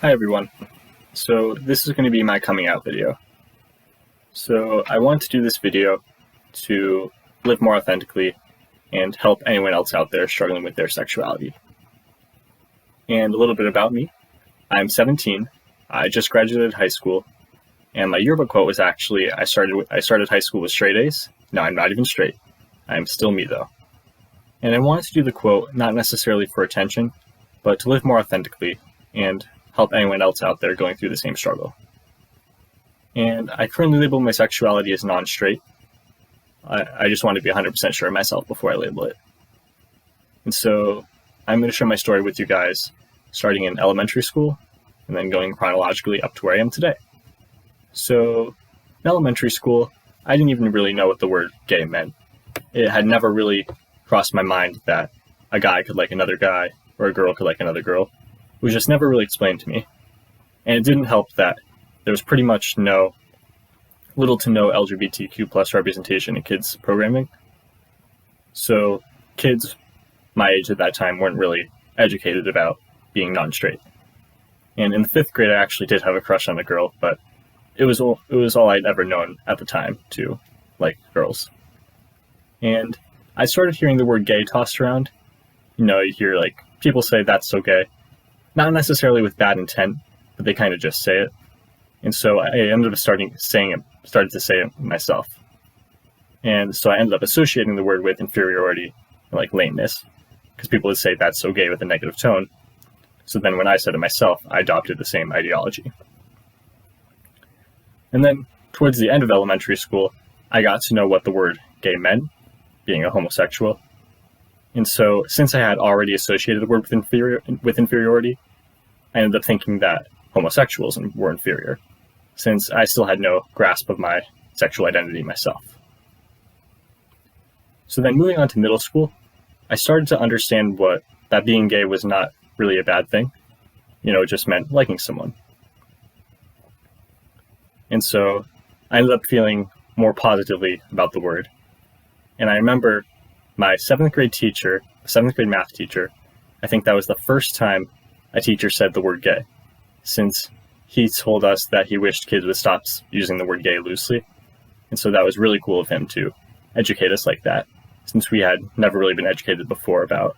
Hi everyone. So this is going to be my coming out video. So I wanted to do this video to live more authentically and help anyone else out there struggling with their sexuality. And a little bit about me. I'm 17. I just graduated high school, and my yearbook quote was actually, I started high school with straight A's. No, I'm not even straight. I'm still me though. And I wanted to do the quote not necessarily for attention, but to live more authentically and help anyone else out there going through the same struggle. And I currently label my sexuality as non-straight. I just want to be 100% sure of myself before I label it. And so I'm going to share my story with you guys, starting in elementary school and then going chronologically up to where I am today. So in elementary school, I didn't even really know what the word gay meant. It had never really crossed my mind that a guy could like another guy or a girl could like another girl. It was just never really explained to me. And it didn't help that there was pretty much little to no LGBTQ plus representation in kids programming. So kids my age at that time weren't really educated about being non-straight. And in the 5th grade, I actually did have a crush on a girl, but it was all I'd ever known at the time to like girls. And I started hearing the word gay tossed around. You hear like people say that's so gay. Not necessarily with bad intent, but they kind of just say it. And so I ended up started to say it myself. And so I ended up associating the word with inferiority and like lameness, because people would say that's so gay with a negative tone. So then when I said it myself, I adopted the same ideology. And then towards the end of elementary school, I got to know what the word gay meant, being a homosexual. And so since I had already associated the word with inferiority, I ended up thinking that homosexuals were inferior, since I still had no grasp of my sexual identity myself. So then moving on to middle school, I started to understand that being gay was not really a bad thing. It just meant liking someone. And so I ended up feeling more positively about the word. And I remember my 7th grade math teacher, I think that was the first time a teacher said the word gay, since he told us that he wished kids would stop using the word gay loosely. And so that was really cool of him to educate us like that, since we had never really been educated before about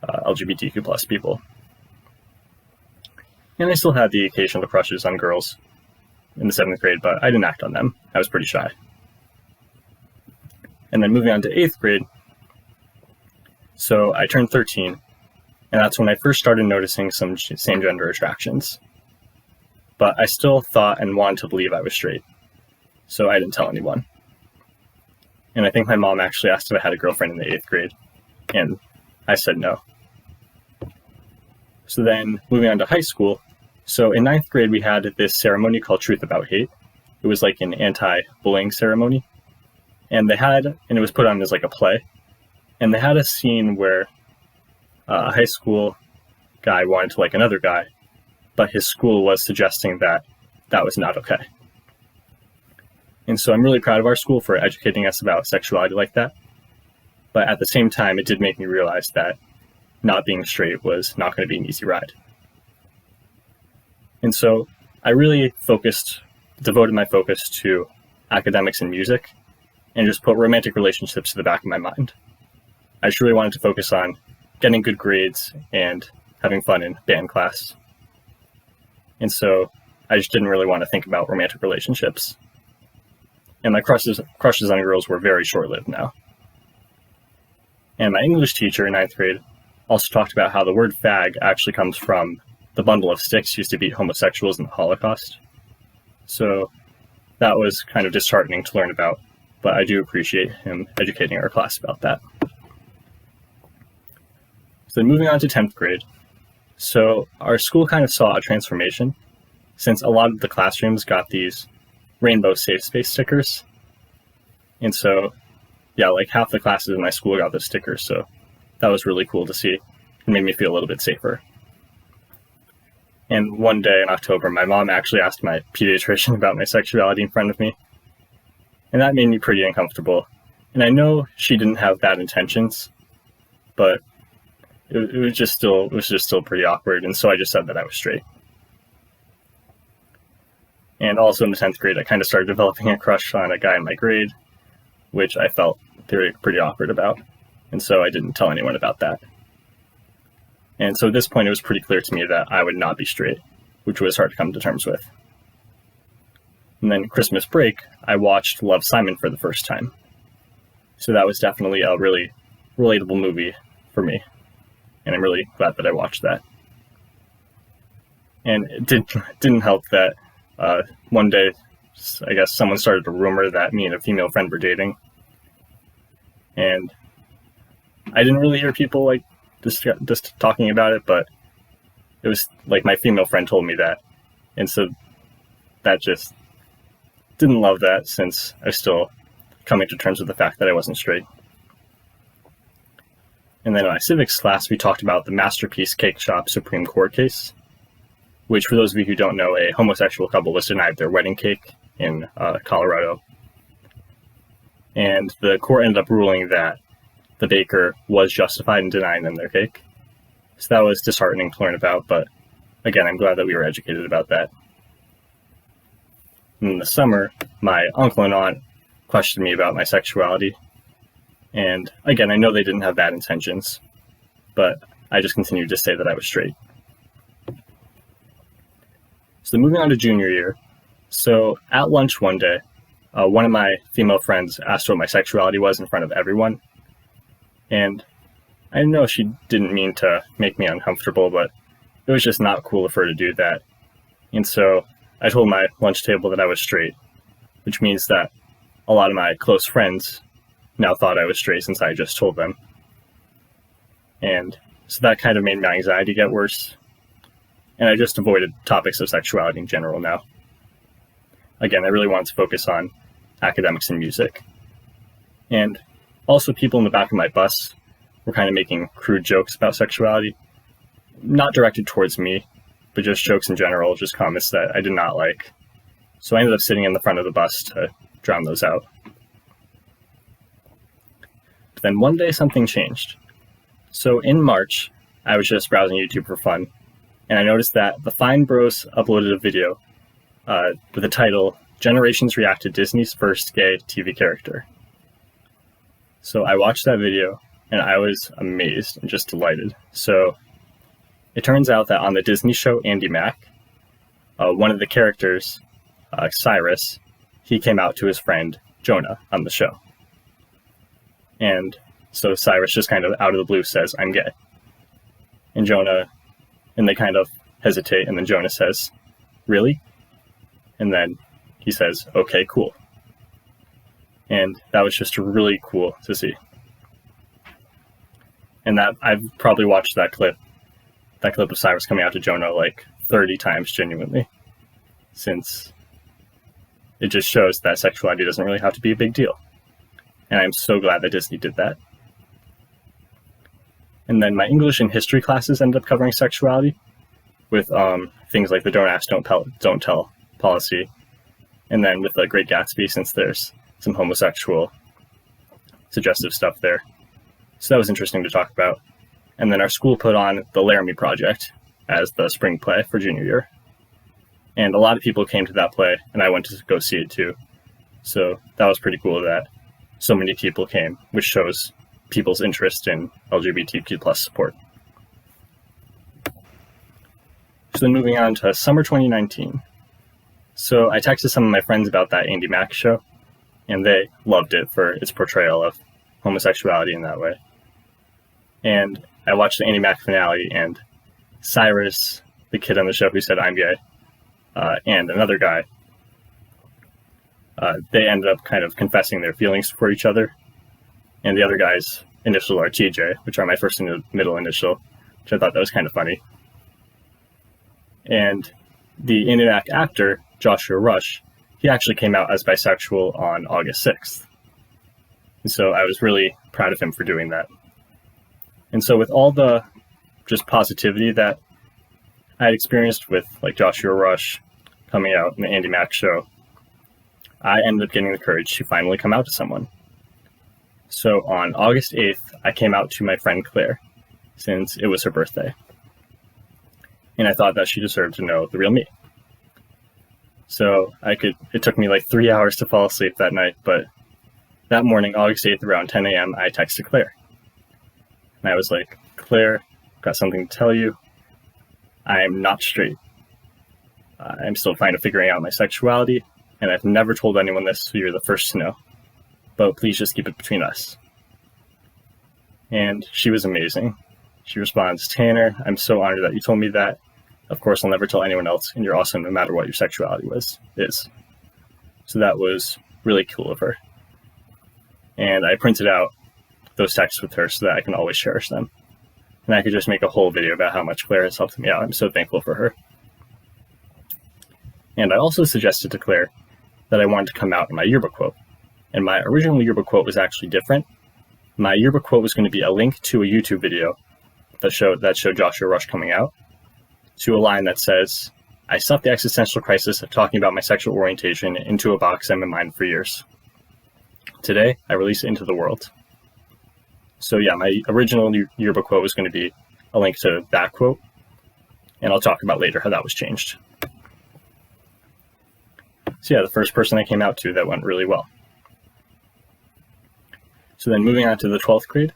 LGBTQ plus people. And I still had the occasional crushes on girls in the 7th grade, but I didn't act on them. I was pretty shy. And then moving on to 8th grade, so I turned 13, and that's when I first started noticing some same-gender attractions. But I still thought and wanted to believe I was straight, so I didn't tell anyone. And I think my mom actually asked if I had a girlfriend in the 8th grade, and I said no. So then moving on to high school, so in 9th grade we had this ceremony called Truth About Hate. It was like an anti-bullying ceremony, and it was put on as like a play. And they had a scene where a high school guy wanted to like another guy, but his school was suggesting that was not okay. And so I'm really proud of our school for educating us about sexuality like that. But at the same time, it did make me realize that not being straight was not going to be an easy ride. And so I really devoted my focus to academics and music, and just put romantic relationships to the back of my mind. I just really wanted to focus on getting good grades and having fun in band class. And so I just didn't really want to think about romantic relationships. And my crushes on girls were very short-lived now. And my English teacher in 9th grade also talked about how the word fag actually comes from the bundle of sticks used to beat homosexuals in the Holocaust. So that was kind of disheartening to learn about, but I do appreciate him educating our class about that. So moving on to 10th grade. So our school kind of saw a transformation, since a lot of the classrooms got these rainbow safe space stickers. And so, yeah, like half the classes in my school got those stickers, so that was really cool to see. It made me feel a little bit safer. And one day in October, my mom actually asked my pediatrician about my sexuality in front of me. And that made me pretty uncomfortable. And I know she didn't have bad intentions, but it was just still pretty awkward, and so I just said that I was straight. And also in the 10th grade, I kind of started developing a crush on a guy in my grade, which I felt pretty awkward about. And so I didn't tell anyone about that. And so at this point, it was pretty clear to me that I would not be straight, which was hard to come to terms with. And then Christmas break, I watched Love, Simon for the first time. So that was definitely a really relatable movie for me. And I'm really glad that I watched that. And it didn't help that one day, I guess someone started a rumor that me and a female friend were dating. And I didn't really hear people like just talking about it, but it was like my female friend told me that. And so that just didn't love that, since I was still coming to terms with the fact that I wasn't straight. And then in my civics class, we talked about the Masterpiece Cake Shop Supreme Court case, which, for those of you who don't know, a homosexual couple was denied their wedding cake in Colorado. And the court ended up ruling that the baker was justified in denying them their cake. So that was disheartening to learn about, but again, I'm glad that we were educated about that. In the summer, my uncle and aunt questioned me about my sexuality. And again, I know they didn't have bad intentions, but I just continued to say that I was straight. So moving on to junior year. So at lunch one day, one of my female friends asked what my sexuality was in front of everyone. And I know she didn't mean to make me uncomfortable, but it was just not cool of her to do that. And so I told my lunch table that I was straight, which means that a lot of my close friends now thought I was straight since I just told them. And so that kind of made my anxiety get worse. And I just avoided topics of sexuality in general now. Again, I really wanted to focus on academics and music. And also, people in the back of my bus were kind of making crude jokes about sexuality, not directed towards me, but just jokes in general, just comments that I did not like. So I ended up sitting in the front of the bus to drown those out. But then one day something changed. So in March, I was just browsing YouTube for fun, and I noticed that the Fine Bros uploaded a video with the title, "Generations React to Disney's First Gay TV Character." So I watched that video, and I was amazed and just delighted. So it turns out that on the Disney show Andi Mack, one of the characters, Cyrus, he came out to his friend Jonah on the show. And so Cyrus just kind of out of the blue says, "I'm gay." And they kind of hesitate, and then Jonah says, "Really?" And then he says, "Okay, cool." And that was just really cool to see. And that I've probably watched that clip of Cyrus coming out to Jonah like 30 times genuinely, since it just shows that sexuality doesn't really have to be a big deal. And I'm so glad that Disney did that. And then my English and history classes ended up covering sexuality with things like the don't ask, don't tell policy. And then with the Great Gatsby, since there's some homosexual suggestive stuff there. So that was interesting to talk about. And then our school put on the Laramie Project as the spring play for junior year. And a lot of people came to that play, and I went to go see it too. So that was pretty cool that so many people came, which shows people's interest in LGBTQ plus support. So then moving on to summer 2019. So I texted some of my friends about that Andi Mack show, and they loved it for its portrayal of homosexuality in that way. And I watched the Andi Mack finale, and Cyrus, the kid on the show who said "I'm gay," and another guy, they ended up kind of confessing their feelings for each other. And the other guy's initials are TJ, which are my first and middle initial, which I thought that was kind of funny. And the Andi Mack actor, Joshua Rush, he actually came out as bisexual on August 6th. And so I was really proud of him for doing that. And so with all the just positivity that I had experienced with like Joshua Rush coming out in the Andi Mack show, I ended up getting the courage to finally come out to someone. So on August 8th, I came out to my friend Claire, since it was her birthday. And I thought that she deserved to know the real me. So it took me like 3 hours to fall asleep that night, but that morning, August 8th, around 10 a.m., I texted Claire. And I was like, Claire, got something to tell you. I'm not straight. I'm still figuring out my sexuality, and I've never told anyone this, so you're the first to know. But please just keep it between us. And she was amazing. She responds, Tanner, I'm so honored that you told me that. Of course, I'll never tell anyone else, and you're awesome no matter what your sexuality is. So that was really cool of her. And I printed out those texts with her so that I can always cherish them. And I could just make a whole video about how much Claire has helped me out. I'm so thankful for her. And I also suggested to Claire that I wanted to come out in my yearbook quote. And my original yearbook quote was actually different. My yearbook quote was going to be a link to a YouTube video that showed Joshua Rush coming out, to a line that says, I stuffed the existential crisis of talking about my sexual orientation into a box I'm in mind for years. Today, I release it into the world. So yeah, my original yearbook quote was going to be a link to that quote, and I'll talk about later how that was changed. So yeah, the first person I came out to, that went really well. So then moving on to the 12th grade.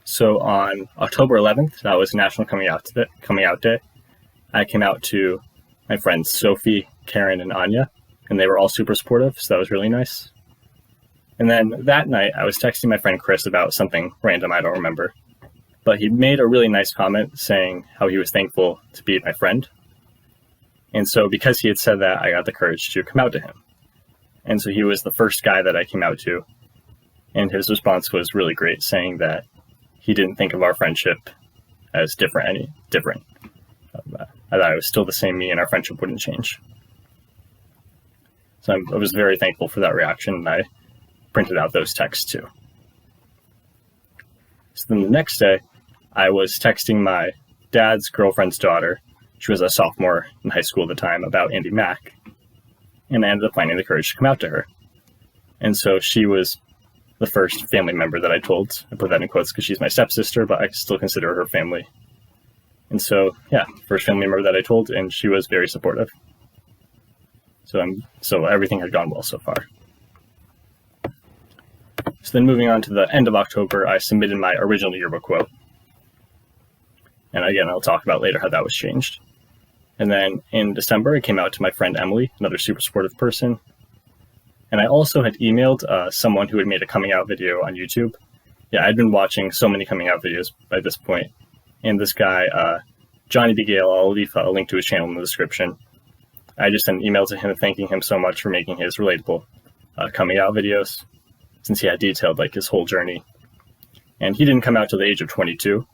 So on October 11th, that was National Coming Out Day, I came out to my friends Sophie, Karen, and Anya, and they were all super supportive, so that was really nice. And then that night, I was texting my friend Chris about something random I don't remember, but he made a really nice comment saying how he was thankful to be my friend. And so because he had said that, I got the courage to come out to him. And so he was the first guy that I came out to, and his response was really great, saying that he didn't think of our friendship as different. I thought it was still the same me and our friendship wouldn't change. So I was very thankful for that reaction, and I printed out those texts too. So then the next day, I was texting my dad's girlfriend's daughter. She was a sophomore in high school at the time, about Andi Mack. And I ended up finding the courage to come out to her. And so she was the first family member that I told. I put that in quotes because she's my stepsister, but I still consider her family. And so, yeah, first family member that I told, and she was very supportive. So everything had gone well so far. So then moving on to the end of October, I submitted my original yearbook quote. And again, I'll talk about later how that was changed. And then in December, I came out to my friend Emily, another super supportive person. And I also had emailed someone who had made a coming out video on YouTube. Yeah, I'd been watching so many coming out videos by this point. And this guy, Johnny B. Gale, I'll leave a link to his channel in the description. I just sent an email to him thanking him so much for making his relatable coming out videos, since he had detailed like his whole journey. And he didn't come out till the age of 22.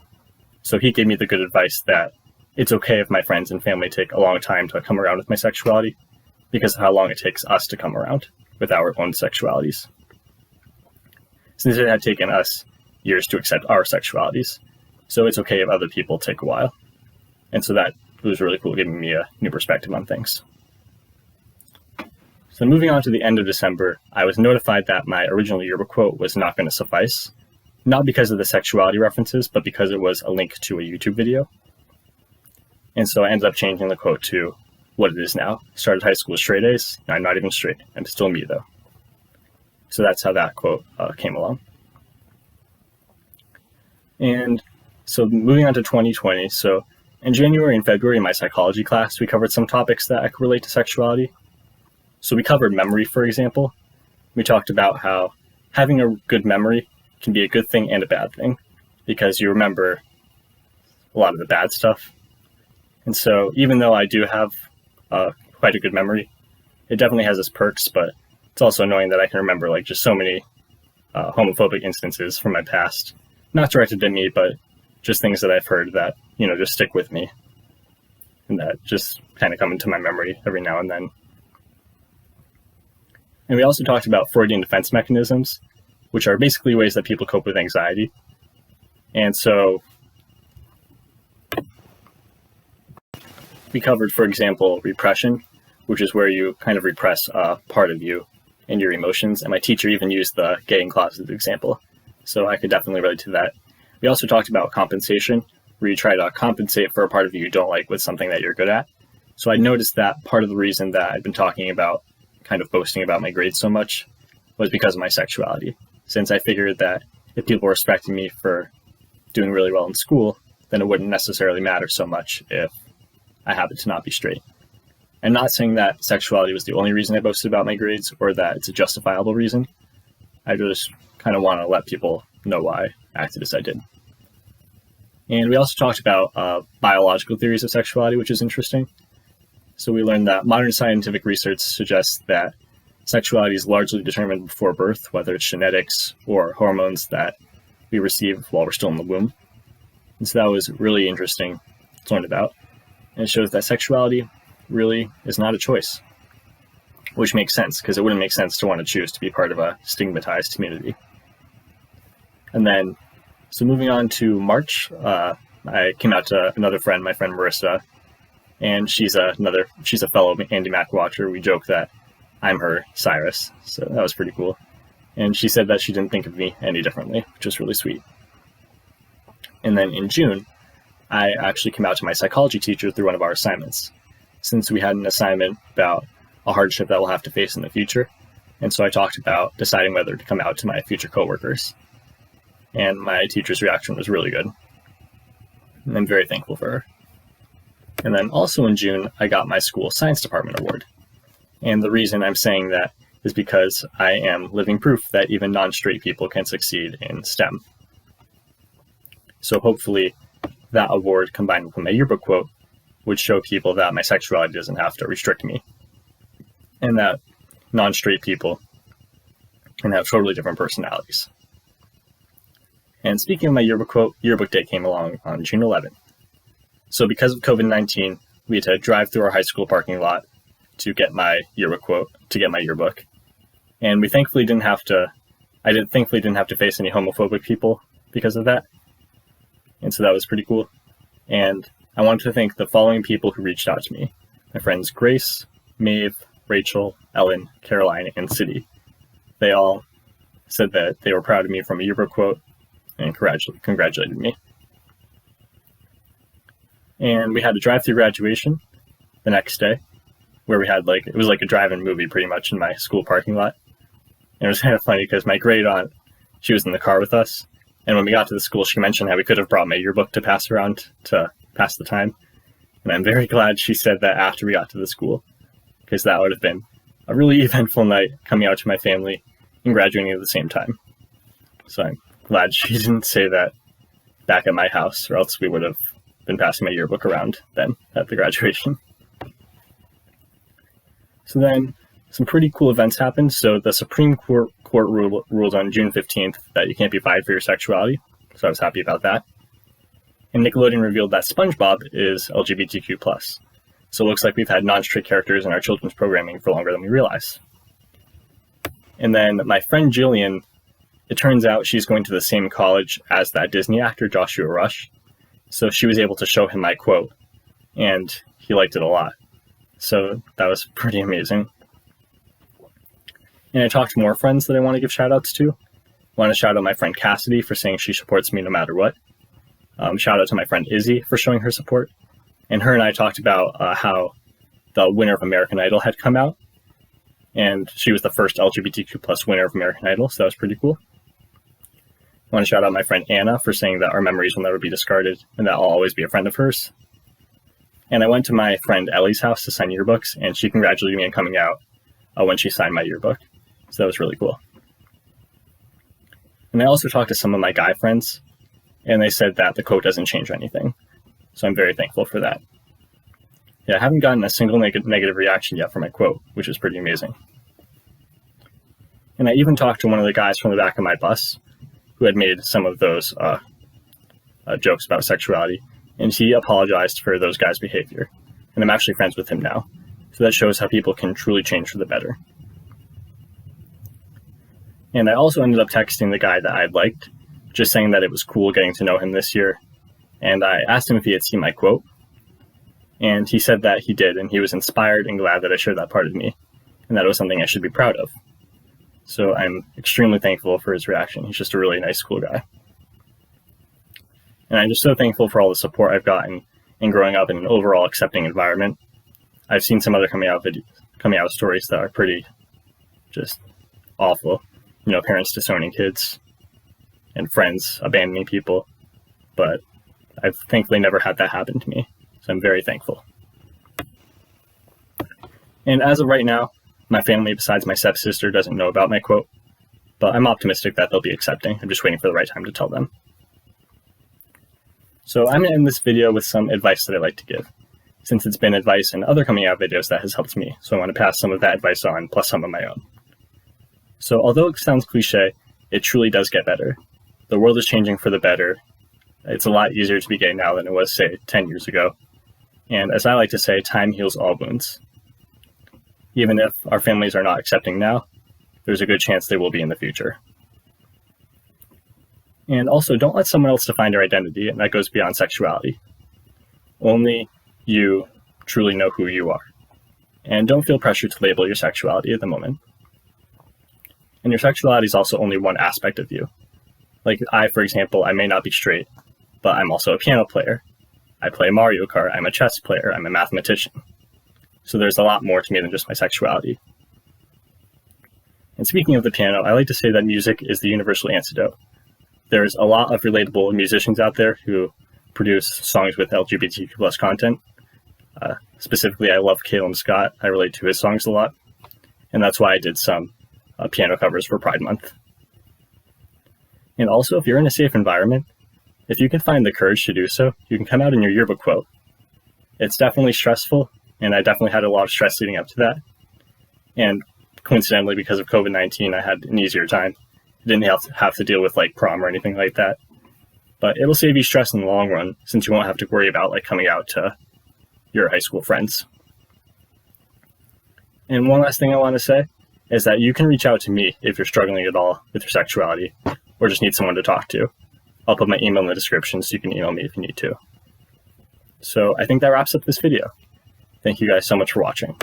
So he gave me the good advice that it's okay if my friends and family take a long time to come around with my sexuality, because of how long it takes us to come around with our own sexualities. Since it had taken us years to accept our sexualities, so it's okay if other people take a while. And so that was really cool, giving me a new perspective on things. So moving on to the end of December, I was notified that my original yearbook quote was not going to suffice, not because of the sexuality references, but because it was a link to a YouTube video. And so I ended up changing the quote to what it is now. Started high school with straight A's. I'm not even straight. I'm still me, though. So that's how that quote came along. And so moving on to 2020. So in January and February in my psychology class, we covered some topics that I could relate to sexuality. So we covered memory, for example. We talked about how having a good memory can be a good thing and a bad thing, because you remember a lot of the bad stuff. And so even though I do have quite a good memory, it definitely has its perks, but it's also annoying that I can remember like just so many homophobic instances from my past, not directed at me, but just things that I've heard that, just stick with me and that just kind of come into my memory every now and then. And we also talked about Freudian defense mechanisms, which are basically ways that people cope with anxiety. And so we covered, for example, repression, which is where you kind of repress a part of you and your emotions. And my teacher even used the gay and closeted example. So I could definitely relate to that. We also talked about compensation, where you try to compensate for a part of you don't like with something that you're good at. So I noticed that part of the reason that I'd been talking about, kind of boasting about my grades so much, was because of my sexuality. Since I figured that if people were respecting me for doing really well in school, then it wouldn't necessarily matter so much if I happened to not be straight. I'm not saying that sexuality was the only reason I boasted about my grades or that it's a justifiable reason. I just kind of want to let people know why I acted as I did. And we also talked about biological theories of sexuality, which is interesting. So we learned that modern scientific research suggests that sexuality is largely determined before birth, whether it's genetics or hormones that we receive while we're still in the womb. And so that was really interesting to learn about. And it shows that sexuality really is not a choice, which makes sense because it wouldn't make sense to want to choose to be part of a stigmatized community. And then, so moving on to March, I came out to another friend, my friend Marissa, and she's a fellow Andi Mack watcher. We joke that I'm her Cyrus, so that was pretty cool. And she said that she didn't think of me any differently, which is really sweet. And then in June, I actually came out to my psychology teacher through one of our assignments, since we had an assignment about a hardship that we'll have to face in the future. And so I talked about deciding whether to come out to my future coworkers. And my teacher's reaction was really good. And I'm very thankful for her. And then also in June, I got my school science department award. And the reason I'm saying that is because I am living proof that even non-straight people can succeed in STEM. So hopefully that award combined with my yearbook quote would show people that my sexuality doesn't have to restrict me, and that non-straight people can have totally different personalities. And speaking of my yearbook quote, yearbook day came along on June 11th. So because of COVID-19, we had to drive through our high school parking lot to get my yearbook quote, to get my yearbook. And we thankfully didn't have to face any homophobic people because of that. And so that was pretty cool. And I wanted to thank the following people who reached out to me. My friends Grace, Maeve, Rachel, Ellen, Caroline, and City. They all said that they were proud of me from a yearbook quote and congratulated me. And we had a drive-through graduation the next day, where we had it was like a drive-in movie pretty much in my school parking lot. And it was kind of funny because my great aunt, she was in the car with us. And when we got to the school, she mentioned how we could have brought my yearbook to pass around to pass the time. And I'm very glad she said that after we got to the school, because that would have been a really eventful night coming out to my family and graduating at the same time. So I'm glad she didn't say that back at my house, or else we would have been passing my yearbook around then at the graduation. So then some pretty cool events happened. So the Supreme Court ruled on June 15th that you can't be fired for your sexuality. So I was happy about that. And Nickelodeon revealed that SpongeBob is LGBTQ+. So it looks like we've had non-straight characters in our children's programming for longer than we realize. And then my friend Jillian, it turns out she's going to the same college as that Disney actor Joshua Rush. So she was able to show him my quote, and he liked it a lot. So that was pretty amazing. And I talked to more friends that I want to give shout outs to. I want to shout out my friend Cassidy for saying she supports me no matter what. Shout out to my friend Izzy for showing her support. And her and I talked about how the winner of American Idol had come out. And she was the first LGBTQ+ winner of American Idol, so that was pretty cool. I want to shout out my friend Anna for saying that our memories will never be discarded and that I'll always be a friend of hers. And I went to my friend Elly's house to sign yearbooks, and she congratulated me on coming out when she signed my yearbook. So that was really cool. And I also talked to some of my guy friends, and they said that the quote doesn't change anything. So I'm very thankful for that. Yeah, I haven't gotten a single negative reaction yet for my quote, which is pretty amazing. And I even talked to one of the guys from the back of my bus who had made some of those jokes about sexuality, and he apologized for those guys' behavior. And I'm actually friends with him now. So that shows how people can truly change for the better. And I also ended up texting the guy that I'd liked, just saying that it was cool getting to know him this year. And I asked him if he had seen my quote. And he said that he did, and he was inspired and glad that I shared that part of me, and that it was something I should be proud of. So I'm extremely thankful for his reaction. He's just a really nice, cool guy. And I'm just so thankful for all the support I've gotten in growing up in an overall accepting environment. I've seen some other coming out stories that are pretty just awful. You know, parents disowning kids and friends abandoning people. But I've thankfully never had that happen to me. So I'm very thankful. And as of right now, my family, besides my stepsister, doesn't know about my quote, but I'm optimistic that they'll be accepting. I'm just waiting for the right time to tell them. So I'm going to end this video with some advice that I like to give, since it's been advice in other coming out videos that has helped me. So I want to pass some of that advice on, plus some of my own. So although it sounds cliche, it truly does get better. The world is changing for the better. It's a lot easier to be gay now than it was, say, 10 years ago. And as I like to say, time heals all wounds. Even if our families are not accepting now, there's a good chance they will be in the future. And also, don't let someone else define your identity, and that goes beyond sexuality. Only you truly know who you are. And don't feel pressured to label your sexuality at the moment. And your sexuality is also only one aspect of you. Like I, for example, I may not be straight, but I'm also a piano player. I play Mario Kart, I'm a chess player, I'm a mathematician. So there's a lot more to me than just my sexuality. And speaking of the piano, I like to say that music is the universal antidote. There's a lot of relatable musicians out there who produce songs with LGBTQ plus content. Specifically, I love Caleb Scott. I relate to his songs a lot. And that's why I did some piano covers for Pride Month. And also, if you're in a safe environment, if you can find the courage to do so, you can come out in your yearbook quote. It's definitely stressful, and I definitely had a lot of stress leading up to that. And coincidentally, because of COVID-19, I had an easier time. I didn't have to deal with like prom or anything like that. But it will save you stress in the long run, since you won't have to worry about like coming out to your high school friends. And one last thing I want to say is that you can reach out to me if you're struggling at all with your sexuality or just need someone to talk to. I'll put my email in the description so you can email me if you need to. So I think that wraps up this video. Thank you guys so much for watching.